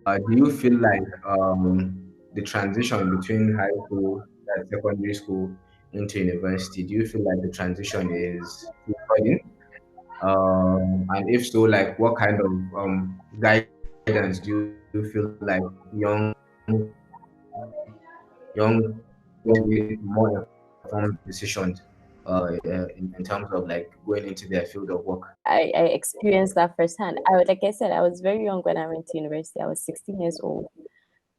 do you feel like the transition between high school and secondary school into university, do you feel like the transition is rewarding? And if so, like what kind of guidance do you feel like young to make more informed decisions in terms of like going into their field of work? I experienced that firsthand. Like I said, I was very young when I went to university. I was 16 years old.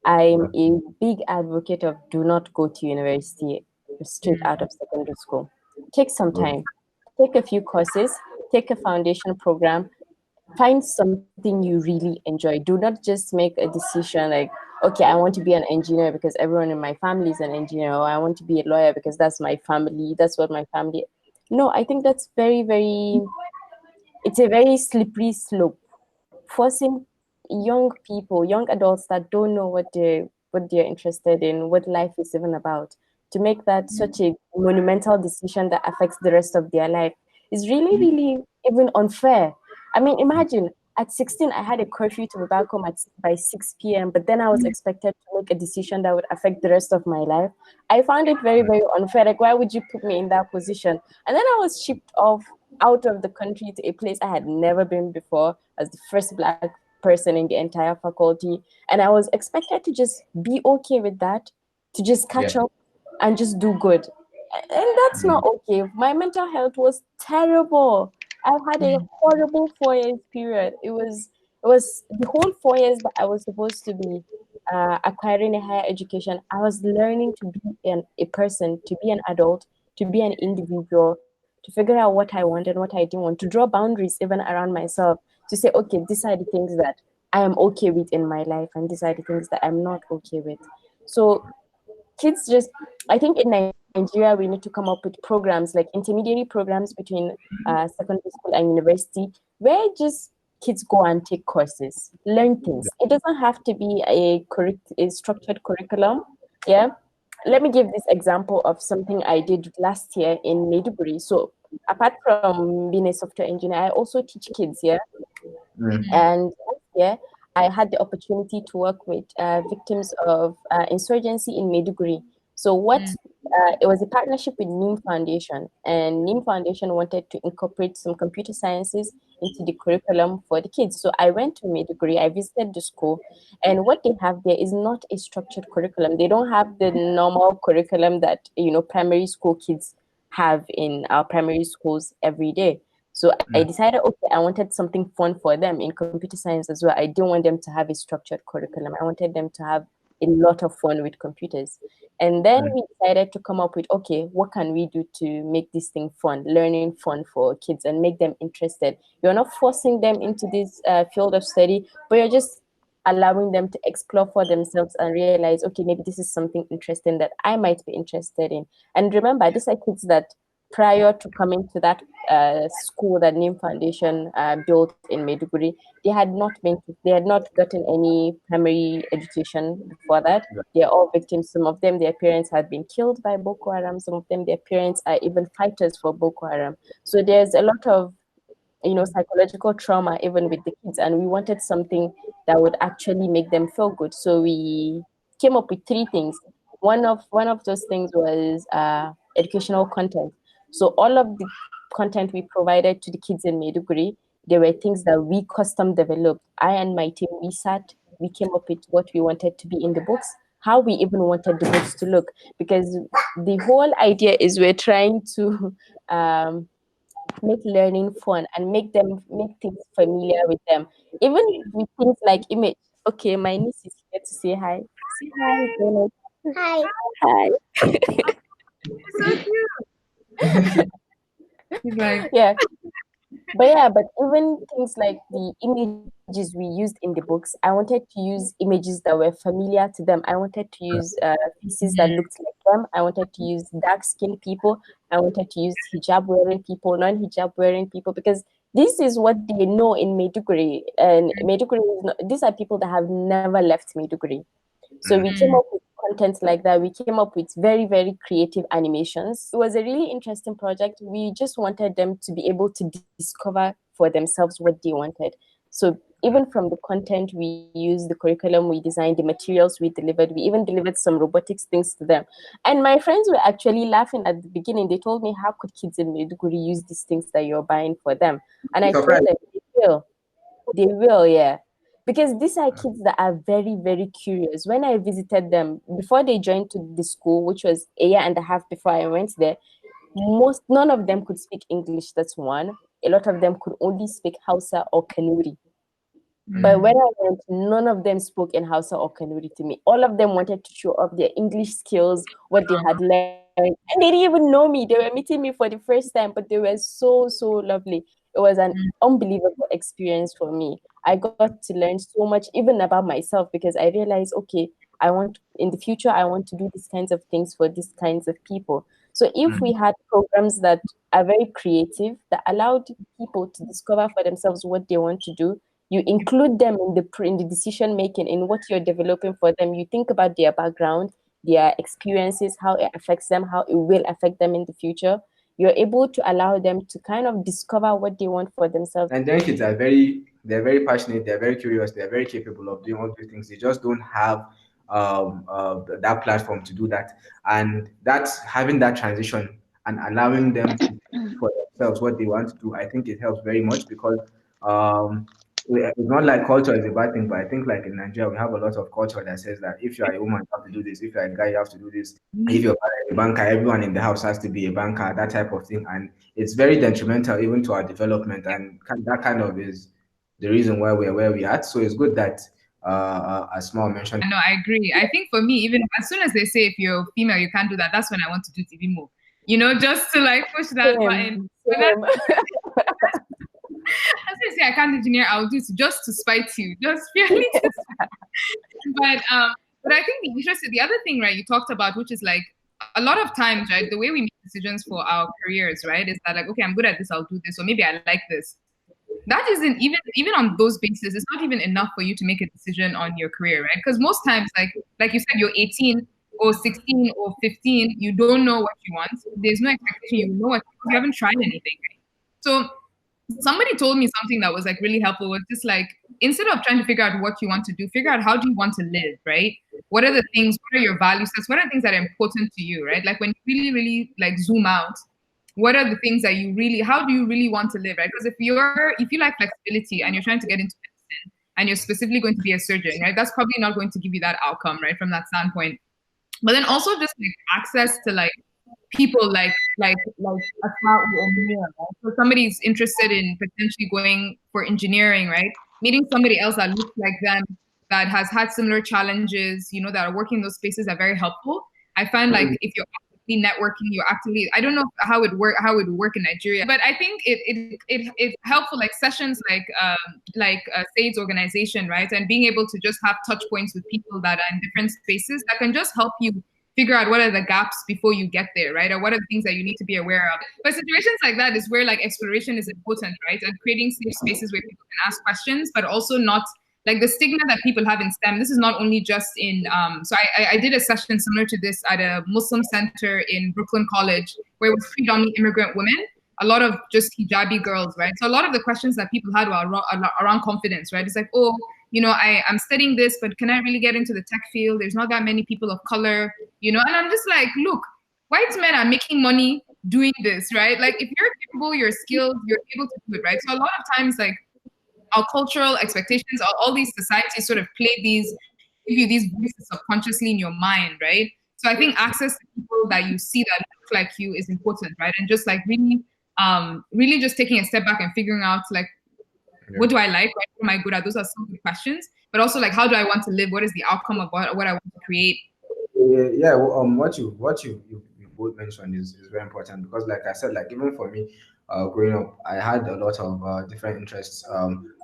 I'm Yeah. a big advocate of do not go to university straight out of secondary school. Take some Oh, time, take a few courses, take a foundation program, find something you really enjoy. Do not just make a decision like, okay, I want to be an engineer because everyone in my family is an engineer, or I want to be a lawyer because that's my family, that's what my family. No, I think that's it's a very slippery slope, forcing young people, young adults that don't know what they're interested in, what life is even about, to make that such a monumental decision that affects the rest of their life is really, really even unfair. I mean, imagine at 16, I had a curfew to be back home by 6 p.m., but then I was expected to make a decision that would affect the rest of my life. I found it very, very unfair. Like, why would you put me in that position? And then I was shipped off out of the country to a place I had never been before as the first Black person in the entire faculty. And I was expected to just be okay with that, to just yeah. catch up and just do good. And that's not Mm. okay. My mental health was terrible. I've had a horrible 4 years period. It was the whole 4 years that I was supposed to be acquiring a higher education. I was learning to be a person, to be an adult, to be an individual, to figure out what I want and what I didn't want, to draw boundaries even around myself, to say, okay, these are the things that I am okay with in my life, and these are the things that I'm not okay with. So kids just, I think in Nigeria we need to come up with programs like intermediary programs between secondary school and university, where just kids go and take courses, learn things. It doesn't have to be a structured curriculum. Yeah, let me give this example of something I did last year in Maiduguri. So apart from being a software engineer, I also teach kids. Yeah, Mm. and last year, I had the opportunity to work with victims of insurgency in Maiduguri. So it was a partnership with NIM Foundation, and NIM Foundation wanted to incorporate some computer sciences into the curriculum for the kids. So I went to Maiduguri, I visited the school, and what they have there is not a structured curriculum. They don't have the normal curriculum that primary school kids have in our primary schools every day. So I decided, okay, I wanted something fun for them in computer science as well. I didn't want them to have a structured curriculum. I wanted them to have a lot of fun with computers. And then we decided to come up with, okay, what can we do to make this thing fun, learning fun for kids and make them interested? You're not forcing them into this field of study, but you're just allowing them to explore for themselves and realize, okay, maybe this is something interesting that I might be interested in. And remember, these are kids that prior to coming to that school that NIM Foundation built in Maiduguri, they had not gotten any primary education before that. They are all victims. Some of them, their parents had been killed by Boko Haram. Some of them, their parents are even fighters for Boko Haram. So there's a lot of psychological trauma even with the kids, and we wanted something that would actually make them feel good. So we came up with three things. One of those things was educational content. So all of the content we provided to the kids in Maiduguri, there were things that we custom developed. I and my team, we came up with what we wanted to be in the books, how we even wanted the books to look, because the whole idea is we're trying to um, make learning fun and make things familiar with them. Even with things like image. Okay, my niece is here to say hi. Say hi, Janet. Hi. Hi. So cute. Like, Yeah. But even things like the images we used in the books, I wanted to use images that were familiar to them. I wanted to use faces that looked like them. I wanted to use dark skinned people. I wanted to use hijab wearing people, non hijab wearing people, because this is what they know in Maiduguri. And Maiduguri these are people that have never left Maiduguri. So we came up with content like that. We came up with very, very creative animations. It was a really interesting project. We just wanted them to be able to discover for themselves what they wanted. So even from the content we use, the curriculum we designed, the materials we delivered, we even delivered some robotics things to them. And my friends were actually laughing at the beginning. They told me, how could kids in Maiduguri use these things that you're buying for them? And I told Surprise. them, they will, yeah. Because these are kids that are very, very curious. When I visited them, before they joined to the school, which was a year and a half before I went there, none of them could speak English. That's one. A lot of them could only speak Hausa or Kanuri. But when I went, none of them spoke in Hausa or Kanuri to me. All of them wanted to show off their English skills, what they had learned. And they didn't even know me. They were meeting me for the first time, but they were so, so lovely. It was an unbelievable experience for me. I got to learn so much, even about myself, because I realized, okay, in the future, I want to do these kinds of things for these kinds of people. So if we had programs that are very creative, that allowed people to discover for themselves what they want to do, you include them in the decision making, in what you're developing for them. You think about their background, their experiences, how it affects them, how it will affect them in the future. You're able to allow them to kind of discover what they want for themselves. Nigerian kids they're very passionate, they're very curious, they're very capable of doing all these things. They just don't have that platform to do that. And that's having that transition and allowing them to choose for themselves what they want to do. I think it helps very much because um, it's not like culture is a bad thing, but I think like in Nigeria, we have a lot of culture that says that if you're a woman, you have to do this. If you're a guy, you have to do this. If you're a banker, everyone in the house has to be a banker, that type of thing. And it's very detrimental even to our development. And that kind of is the reason why we're where we're at. So it's good that, as Small mentioned, No, I agree. I think for me, even as soon as they say if you're female, you can't do that, that's when I want to do TV more. Just to like push that button. As I say I can't engineer, I'll do it just to spite you, just purely to spite. But I think the other thing, right, you talked about, which is like a lot of times, right, the way we make decisions for our careers, right, is that like, okay, I'm good at this, I'll do this, or maybe I like this. That isn't even on those bases, it's not even enough for you to make a decision on your career, right? Because most times, like you said, you're 18 or 16 or 15, you don't know what you want. There's no expectation you know what you haven't tried anything, right? So somebody told me something that was like really helpful, was just like, instead of trying to figure out what you want to do, figure out how do you want to live, right? What are the things, what are your value sets, what are things that are important to you, right? Like when you really, really like zoom out, what are the things that you really, how do you really want to live, right? Because if you like flexibility and you're trying to get into medicine and you're specifically going to be a surgeon, right, that's probably not going to give you that outcome, right, from that standpoint. But then also just like access to like people like Asma or Mia, right? So somebody's interested in potentially going for engineering, right? Meeting somebody else that looks like them, that has had similar challenges, that are working in those spaces, are very helpful. I find like if you're actively networking, I don't know how it would work in Nigeria, but I think it's helpful, like sessions like SAID's organization, right? And being able to just have touch points with people that are in different spaces that can just help you figure out what are the gaps before you get there, right? Or what are the things that you need to be aware of. But situations like that is where like exploration is important, right? And creating safe spaces where people can ask questions, but also not like the stigma that people have in STEM. This is not only just in, so I did a session similar to this at a Muslim center in Brooklyn College, where it was predominantly immigrant women, a lot of just hijabi girls, right? So a lot of the questions that people had were around confidence, right? It's like, oh, I'm studying this, but can I really get into the tech field? There's not that many people of color, and I'm just like, look, white men are making money doing this, right? Like if you're capable, you're skilled, you're able to do it, right? So a lot of times, like our cultural expectations, all these societies sort of give you these voices subconsciously in your mind, right? So I think access to people that you see that look like you is important, right? And just like really just taking a step back and figuring out like, what do I like? What am I good at? Those are some good questions. But also like, how do I want to live? What is the outcome of what I want to create? Yeah. Well, what you both mentioned is very important because, like I said, like even for me, growing up, I had a lot of different interests.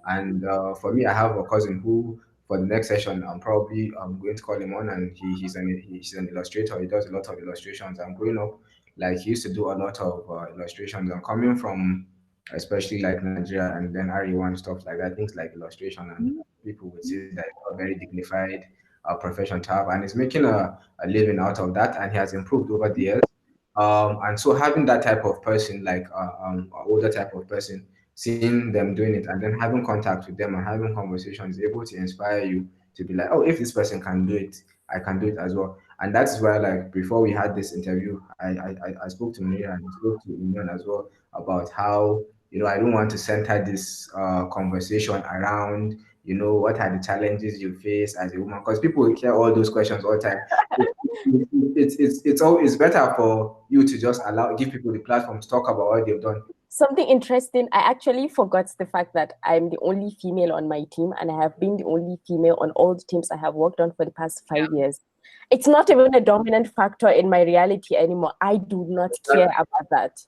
And for me, I have a cousin who, for the next session, I'm probably going to call him on, and he's an illustrator. He does a lot of illustrations. And growing up, like he used to do a lot of illustrations. And coming from especially like Nigeria and then RE1 stuff like that, things like illustration, and people would see that a very dignified profession to have, and he's making a living out of that, and he has improved over the years. And so having that type of person, like older type of person, seeing them doing it and then having contact with them and having conversations is able to inspire you to be like, oh, if this person can do it, I can do it as well. And that's why, like, before we had this interview, I spoke to Maria and spoke to Iman as well about how, I don't want to center this conversation around, what are the challenges you face as a woman? Because people hear all those questions all the time. It's better for you to just give people the platform to talk about what they've done. Something interesting, I actually forgot the fact that I'm the only female on my team, and I have been the only female on all the teams I have worked on for the past 5 years. It's not even a dominant factor in my reality anymore. I do not care about that.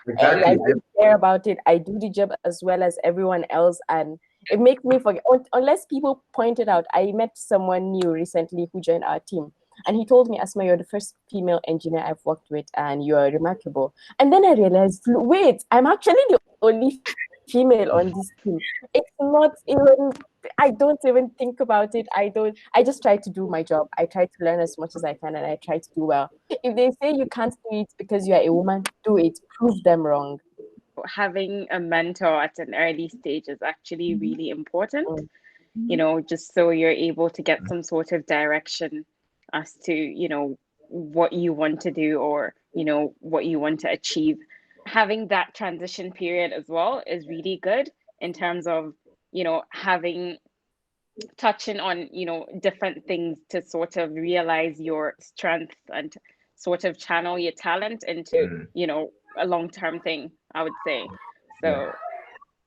Exactly. I don't care about it. I do the job as well as everyone else, and it makes me forget. Unless people point it out, I met someone new recently who joined our team, and he told me, Asma, you're the first female engineer I've worked with, and you're remarkable. And then I realized, wait, I'm actually the only female on this team. It's not even, I don't even think about it. I just try to do my job. I try to learn as much as I can, and I try to do well. If they say you can't do it because you're a woman, do it. Prove them wrong. Having a mentor at an early stage is actually really important, just so you're able to get some sort of direction as to, what you want to do or, what you want to achieve. Having that transition period as well is really good in terms of, touching on, different things to sort of realize your strengths and sort of channel your talent into, a long-term thing, I would say. So. Yeah.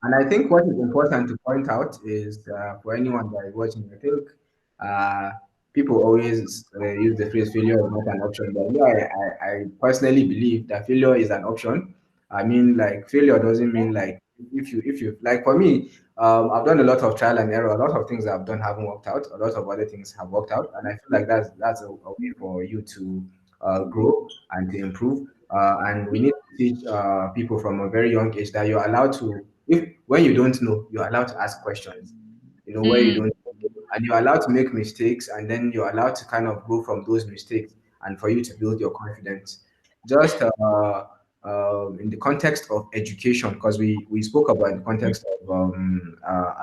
And I think what is important to point out is for anyone that is watching, I think people always use the phrase failure is not an option. But yeah, I personally believe that failure is an option. I mean, like, failure doesn't mean like if you like, for me, I've done a lot of trial and error. A lot of things I've done haven't worked out. A lot of other things have worked out, and I feel like that's a way for you to grow and to improve. And we need to teach people from a very young age that you're allowed to, if when you don't know, you're allowed to ask questions. Where you don't know, and you're allowed to make mistakes, and then you're allowed to kind of grow from those mistakes, and for you to build your confidence. Just in the context of education, because we spoke about in the context of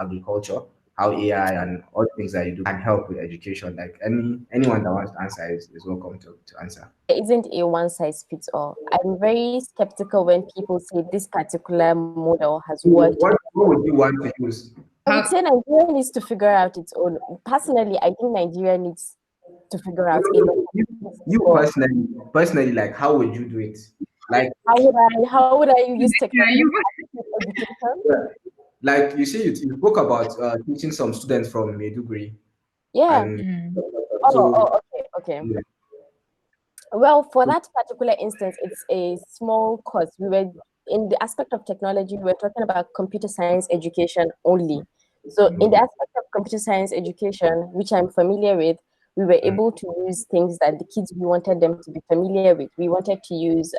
agriculture, how AI and all the things that you do can help with education. Like anyone that wants to answer is welcome to answer. There isn't a one size fits all. I'm very skeptical when people say this particular model has worked. What would you want to use? I would say Nigeria needs to figure out its own. Personally, I think Nigeria needs to figure out. You personally, like, how would you do it? Like, how would I use technology? Like you see, you spoke about teaching some students from Maiduguri. Yeah. Okay. Yeah. Well, for that particular instance, it's a small course. We were in the aspect of technology. We were talking about computer science education only. So in the aspect of computer science education, which I'm familiar with, we were able to use things that the kids, we wanted them to be familiar with. We wanted to use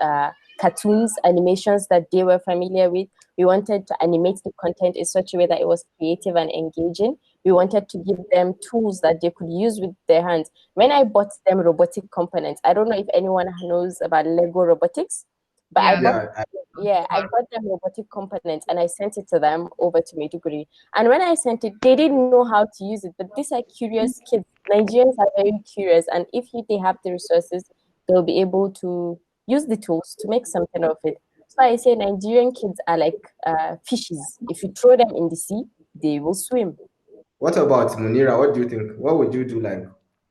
cartoons, animations that they were familiar with. We wanted to animate the content in such a way that it was creative and engaging. We wanted to give them tools that they could use with their hands. When I bought them robotic components, I don't know if anyone knows about Lego robotics, but I got them robotic components and I sent it to them over to Maiduguri. And when I sent it, they didn't know how to use it, but these are curious kids. Nigerians are very curious, and if they have the resources, they'll be able to use the tools to make something of it. So I say Nigerian kids are like fishes. If you throw them in the sea, they will swim. What about Munira? What do you think? What would you do, like,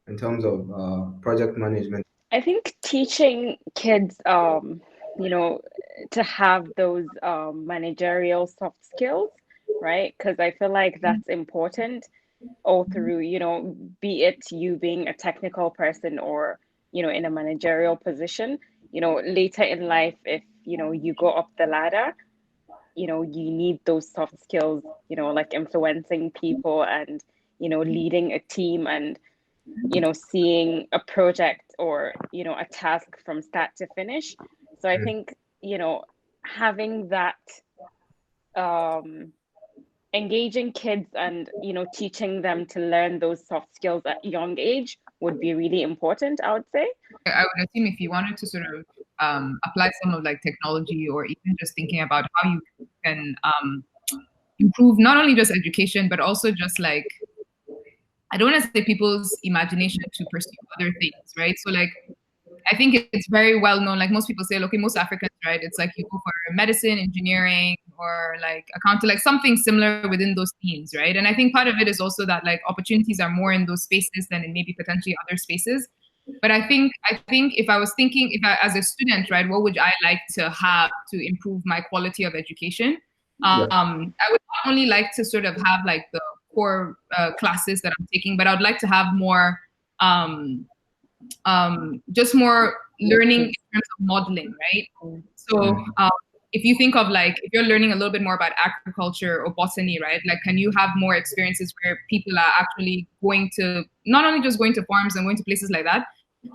in terms of project management? I think teaching kids, to have those managerial soft skills, right? Because I feel like that's important all through, be it you being a technical person or, in a managerial position, later in life, if, you go up the ladder, you need those soft skills, like influencing people and, leading a team and, seeing a project or, a task from start to finish. So I think, having that, engaging kids and, teaching them to learn those soft skills at young age would be really important, I would say. I would assume if you wanted to sort of apply some of like technology or even just thinking about how you can improve not only just education, but also just like, I don't want to say people's imagination to pursue other things, right? So like, I think it's very well known. Like most people say, okay, most Africans, right? It's like you go for medicine, engineering, or like accounting, like something similar within those themes, right? And I think part of it is also that like opportunities are more in those spaces than in maybe potentially other spaces. But I think if I was thinking, if I, as a student, right, what would I like to have to improve my quality of education? Yeah. I would not only like to sort of have like the core classes that I'm taking, but I would like to have more, just more learning in terms of modeling, right? So if you think of like, if you're learning a little bit more about agriculture or botany, right? Like, can you have more experiences where people are actually going to, not only just going to farms and going to places like that,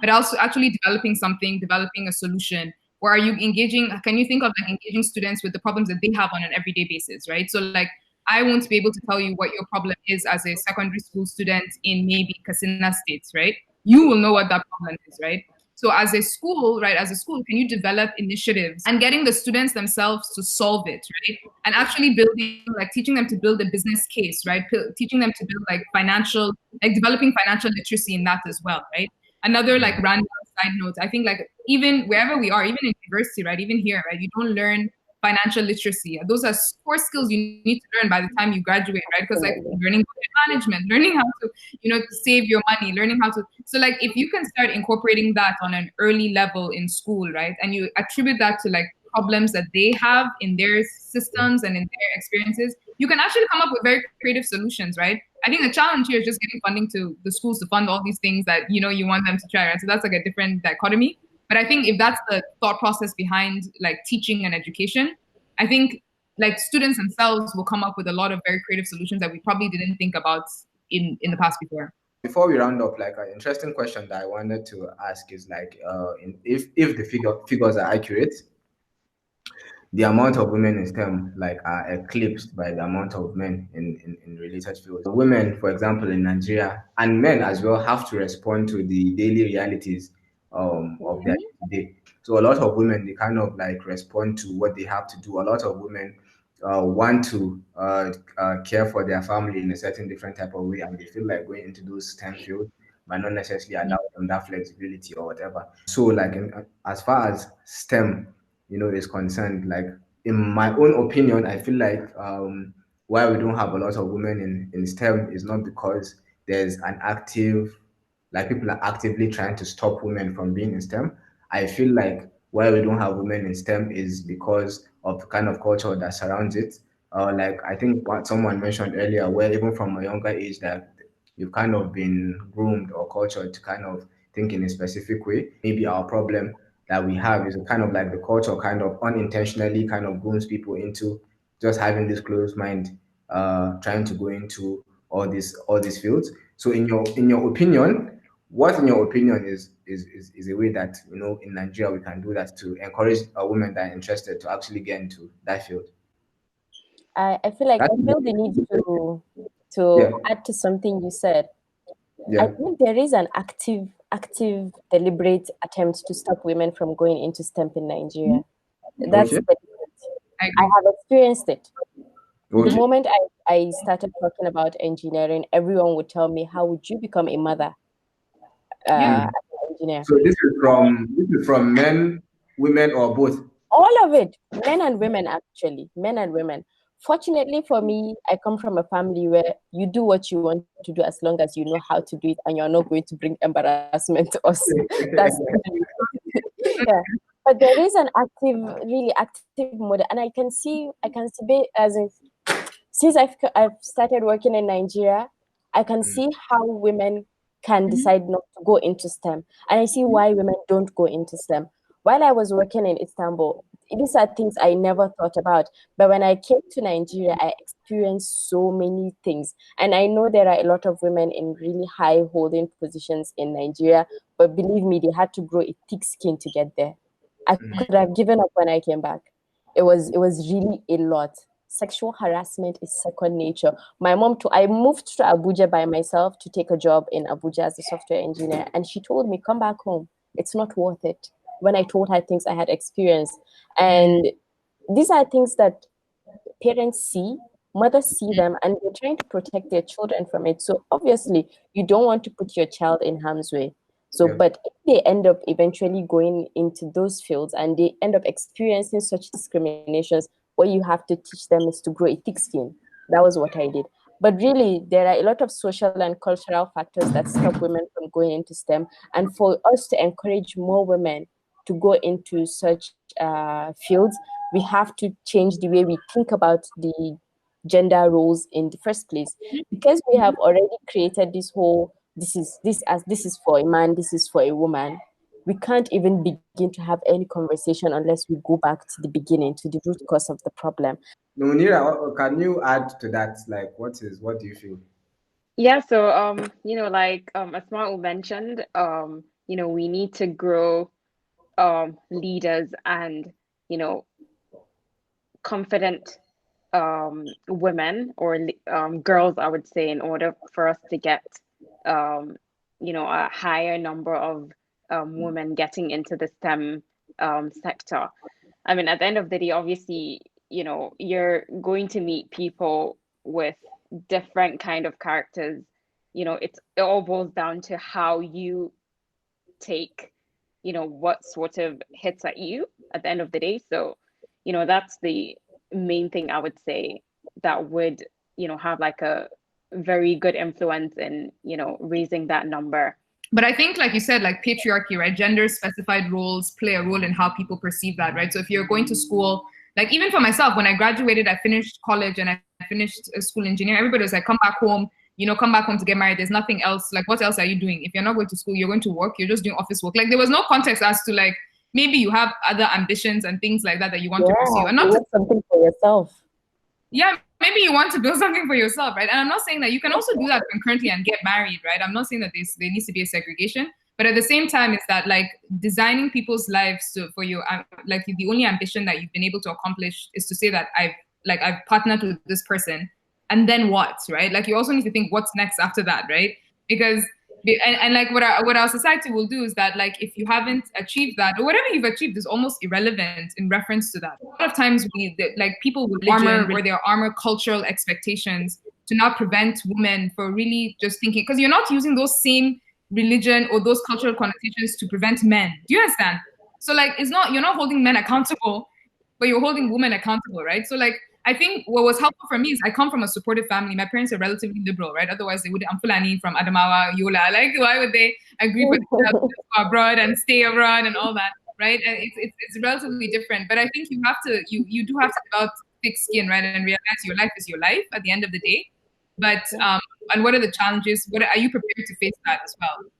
but also actually developing something, developing a solution? Or are you engaging, can you think of like engaging students with the problems that they have on an everyday basis, right? So like, I won't be able to tell you what your problem is as a secondary school student in maybe Katsina State, right? You will know what that problem is, right? So as a school, right, as a school, can you develop initiatives and getting the students themselves to solve it, right? And actually building, like teaching them to build a business case, right? Teaching them to build like financial, like developing financial literacy in that as well, right? Another like random side note, I think like even wherever we are, even in university, right, even here, right, you don't learn financial literacy. Those are core skills you need to learn by the time you graduate, right? Because like learning budget management, learning how to, save your money, learning how to. So like if you can start incorporating that on an early level in school, right, and you attribute that to like problems that they have in their systems and in their experiences, you can actually come up with very creative solutions, right? I think the challenge here is just getting funding to the schools to fund all these things that you want them to try, right? So that's like a different dichotomy. But I think if that's the thought process behind like teaching and education, I think like students themselves will come up with a lot of very creative solutions that we probably didn't think about in the past before. Before we round up, like an interesting question that I wanted to ask is like, if the figures are accurate, the amount of women in STEM like are eclipsed by the amount of men in related fields. Women, for example, in Nigeria, and men as well, have to respond to the daily realities of their day. So a lot of women, they kind of like respond to what they have to do. A lot of women want to care for their family in a certain different type of way, and they feel like going into those STEM fields might not necessarily allow them that flexibility or whatever. So like as far as STEM is concerned, like in my own opinion, I feel like why we don't have a lot of women in STEM is not because there's an active, like people are actively trying to stop women from being in STEM. I feel like why we don't have women in STEM is because of the kind of culture that surrounds it. Like I think what someone mentioned earlier, where even from a younger age that you've kind of been groomed or cultured to kind of think in a specific way. Maybe our problem that we have is kind of like the culture kind of unintentionally kind of grooms people into just having this closed mind, trying to go into all these fields. So in your opinion, what in your opinion is a way that in Nigeria we can do that to encourage a women that are interested to actually get into that field? I feel like I That's feel the need to yeah, add to something you said. I yeah. think there is an active, deliberate attempt to stop women from going into STEM in Nigeria. That's Okay, deliberate. I I agree. have experienced it. The okay. moment I started talking about engineering, everyone would tell me, "How would you become a mother Yeah. as an engineer?" So this is from men, women, or both. All of it, men and women, actually, men and women. Fortunately for me, I come from a family where you do what you want to do as long as you know how to do it and you're not going to bring embarrassment to us. That's yeah. But there is an active, really active model, and I can see as in since I've started working in Nigeria, I can see how women can decide not to go into STEM, and I see why women don't go into STEM. While I was working in Istanbul, these are things I never thought about. But when I came to Nigeria, I experienced so many things, and I know there are a lot of women in really high holding positions in Nigeria. But believe me, they had to grow a thick skin to get there. I could have given up when I came back. It was really a lot. Sexual harassment is second nature. My mom too. I moved to Abuja by myself to take a job in Abuja as a software engineer, and she told me, "Come back home. It's not worth it." When I told her things I had experienced, and these are things that parents see, mothers see them and they're trying to protect their children from it. So obviously, you don't want to put your child in harm's way. So, Yeah. but if they end up eventually going into those fields and they end up experiencing such discriminations, what you have to teach them is to grow a thick skin. That was what I did. But really, there are a lot of social and cultural factors that stop women from going into STEM. And for us to encourage more women to go into such fields, we have to change the way we think about the gender roles in the first place, because we have already created this whole this is for a man, this is for a woman. We can't even begin to have any conversation unless we go back to the beginning, to the root cause of the problem. Munira, can you add to that? Like, what do you feel? Yeah, so like Asma'u mentioned, we need to grow leaders and, confident women or girls, I would say, in order for us to get a higher number of women getting into the STEM sector. I mean, at the end of the day, obviously, you're going to meet people with different kind of characters. It all boils down to how you take, what sort of hits at you at the end of the day. So, that's the main thing I would say that would, have like a very good influence in, raising that number. But I think, like you said, like patriarchy, right? Gender specified roles play a role in how people perceive that, right? So if you're going to school, like even for myself, when I graduated, I finished college and I finished a school engineer, everybody was like, come back home, come back home to get married. There's nothing else. Like, what else are you doing? If you're not going to school, you're going to work, you're just doing office work. Like, there was no context as to like, maybe you have other ambitions and things like that you want to pursue. And not to something for yourself. Yeah, maybe you want to build something for yourself, right? And I'm not saying that you can also do that concurrently and get married, right? I'm not saying that there needs to be a segregation, but at the same time, it's that like designing people's lives for you, like the only ambition that you've been able to accomplish is to say that I've partnered with this person, and then what, right? Like you also need to think what's next after that, right? Because and like what our society will do is that like if you haven't achieved that or whatever you've achieved is almost irrelevant in reference to that. A lot of times people with religion or their armor cultural expectations to not prevent women for really just thinking, because you're not using those same religion or those cultural connotations to prevent men. Do you understand? So like you're not holding men accountable, but you're holding women accountable, right? So like I think what was helpful for me is I come from a supportive family. My parents are relatively liberal, right? Otherwise, they would. I'm Fulani from Adamawa, Yola. Like, why would they agree for them to go abroad and stay abroad and all that, right? And it's relatively different. But I think you do have to develop thick skin, right, and realize your life is your life at the end of the day. But and what are the challenges? What are you prepared to face that as well?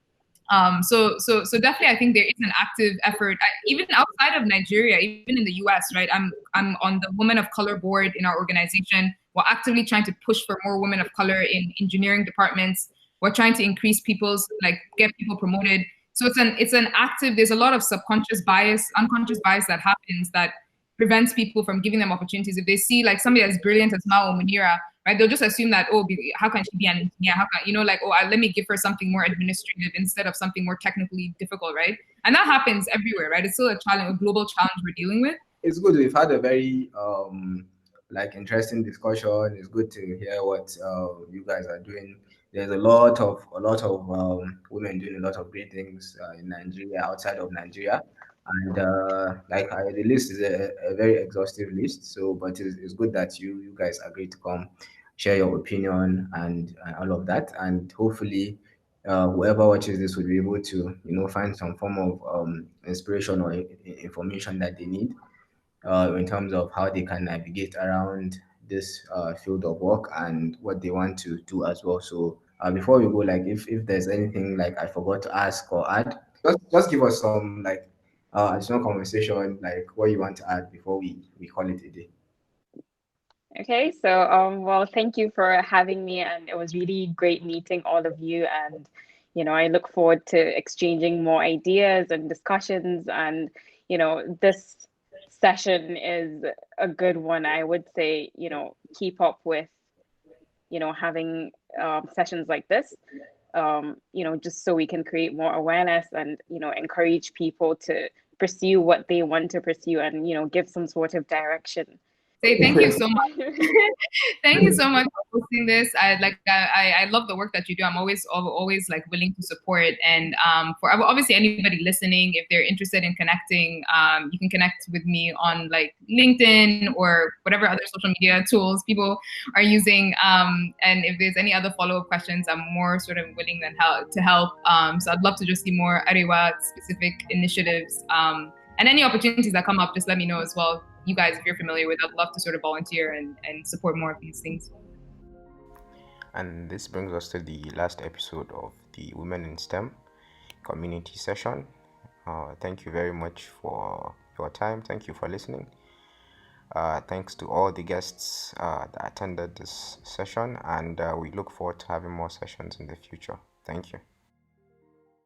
So definitely, I think there is an active effort, even outside of Nigeria, even in the US, right? I'm on the Women of Color board in our organization. We're actively trying to push for more women of color in engineering departments. We're trying to increase get people promoted. So it's an active. There's a lot of subconscious bias, unconscious bias that happens that prevents people from giving them opportunities. If they see like somebody as brilliant as Mao Munira, right, they'll just assume that, how can she be an engineer? How can, let me give her something more administrative instead of something more technically difficult, right? And that happens everywhere, right? It's still a challenge, a global challenge we're dealing with. It's good. We've had a very interesting discussion. It's good to hear what you guys are doing. There's a lot of women doing a lot of great things in Nigeria, outside of Nigeria. And the list is a very exhaustive list. So, but it's good that you guys agreed to come share your opinion and all of that. And hopefully, whoever watches this will be able to find some form of inspiration or information that they need in terms of how they can navigate around this field of work and what they want to do as well. So before we go, like if there's anything like I forgot to ask or add, just give us some like additional conversation, like what you want to add before we call it a day. Okay, so well, thank you for having me, and it was really great meeting all of you. And I look forward to exchanging more ideas and discussions. And this session is a good one. I would say keep up with having sessions like this. Just so we can create more awareness and encourage people to pursue what they want to pursue and give some sort of direction. say thank you so much. Thank you so much for hosting this. I love the work that you do. I'm always like willing to support. And for obviously anybody listening, if they're interested in connecting, you can connect with me on like LinkedIn or whatever other social media tools people are using. And if there's any other follow-up questions, I'm more sort of willing to help. So I'd love to just see more Arewa specific initiatives. And any opportunities that come up, just let me know as well. You guys, if you're familiar with, I'd love to sort of volunteer and support more of these things. And this brings us to the last episode of the Women in STEM community session. Thank you very much for your time. Thank you for listening. Thanks to all the guests that attended this session, and we look forward to having more sessions in the future. Thank you.